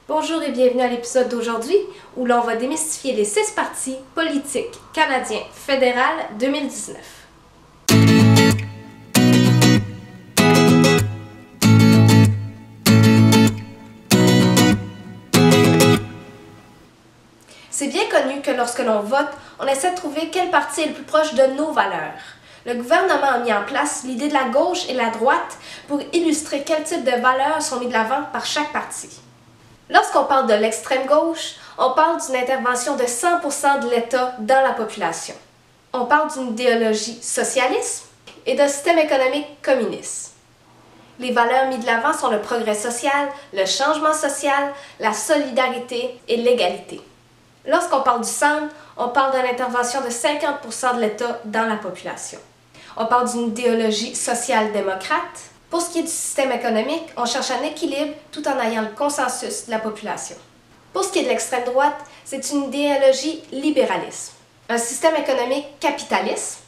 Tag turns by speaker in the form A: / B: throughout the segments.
A: Bonjour et bienvenue à l'épisode d'aujourd'hui où l'on va démystifier les 6 partis politiques canadiens fédéral 2019. C'est bien connu que lorsque l'on vote, on essaie de trouver quel parti est le plus proche de nos valeurs. Le gouvernement a mis en place l'idée de la gauche et la droite pour illustrer quel type de valeurs sont mises de l'avant par chaque parti. Lorsqu'on parle de l'extrême gauche, on parle d'une intervention de 100% de l'État dans la population. On parle d'une idéologie socialiste et d'un système économique communiste. Les valeurs mises de l'avant sont le progrès social, le changement social, la solidarité et l'égalité. Lorsqu'on parle du centre, on parle d'une intervention de 50% de l'État dans la population. On parle d'une idéologie social-démocrate. Pour ce qui est du système économique, on cherche un équilibre tout en ayant le consensus de la population. Pour ce qui est de l'extrême droite, c'est une idéologie libéraliste. Un système économique capitaliste.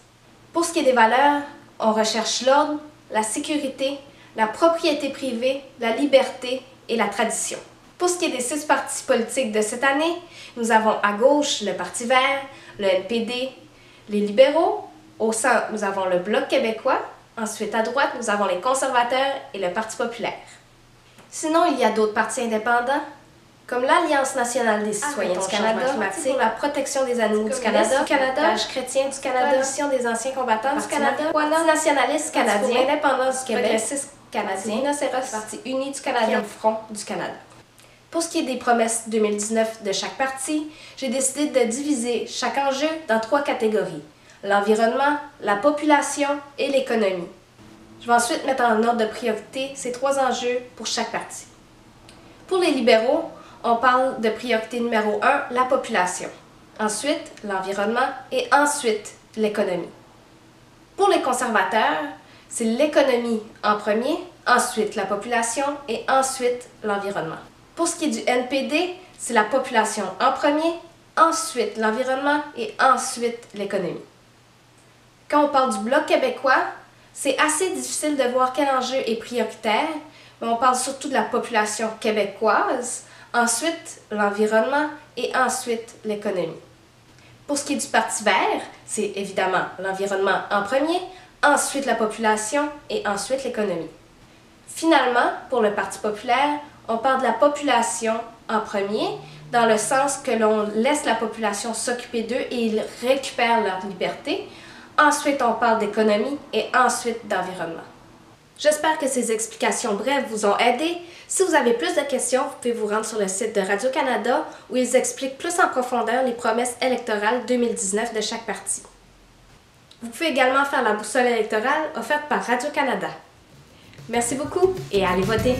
A: Pour ce qui est des valeurs, on recherche l'ordre, la sécurité, la propriété privée, la liberté et la tradition. Pour ce qui est des 6 partis politiques de cette année, nous avons à gauche le Parti vert, le NPD, les libéraux. Au centre, nous avons le Bloc québécois. Ensuite, à droite, nous avons les conservateurs et le Parti populaire. Sinon, il y a d'autres partis indépendants, comme l'Alliance nationale des citoyens du Canada, pour la protection des animaux du Canada, l'Âge chrétien du Canada, Coalition des anciens combattants du Canada, Parti nationaliste canadien, l'indépendance du Québec, Progressiste canadien, Parti uni du Canada, Front du Canada. Pour ce qui est des promesses 2019 de chaque parti, j'ai décidé de diviser chaque enjeu dans 3 catégories: l'environnement, la population et l'économie. Je vais ensuite mettre en ordre de priorité ces 3 enjeux pour chaque parti. Pour les libéraux, on parle de priorité numéro 1, la population. Ensuite, l'environnement et ensuite l'économie. Pour les conservateurs, c'est l'économie en premier, ensuite la population et ensuite l'environnement. Pour ce qui est du NPD, c'est la population en premier, ensuite l'environnement et ensuite l'économie. Quand on parle du Bloc québécois, c'est assez difficile de voir quel enjeu est prioritaire, mais on parle surtout de la population québécoise, ensuite l'environnement et ensuite l'économie. Pour ce qui est du Parti vert, c'est évidemment l'environnement en premier, ensuite la population et ensuite l'économie. Finalement, pour le Parti populaire, on parle de la population en premier, dans le sens que l'on laisse la population s'occuper d'eux et ils récupèrent leur liberté. Ensuite, on parle d'économie et ensuite d'environnement. J'espère que ces explications brèves vous ont aidé. Si vous avez plus de questions, vous pouvez vous rendre sur le site de Radio-Canada où ils expliquent plus en profondeur les promesses électorales 2019 de chaque parti. Vous pouvez également faire la boussole électorale offerte par Radio-Canada. Merci beaucoup et allez voter!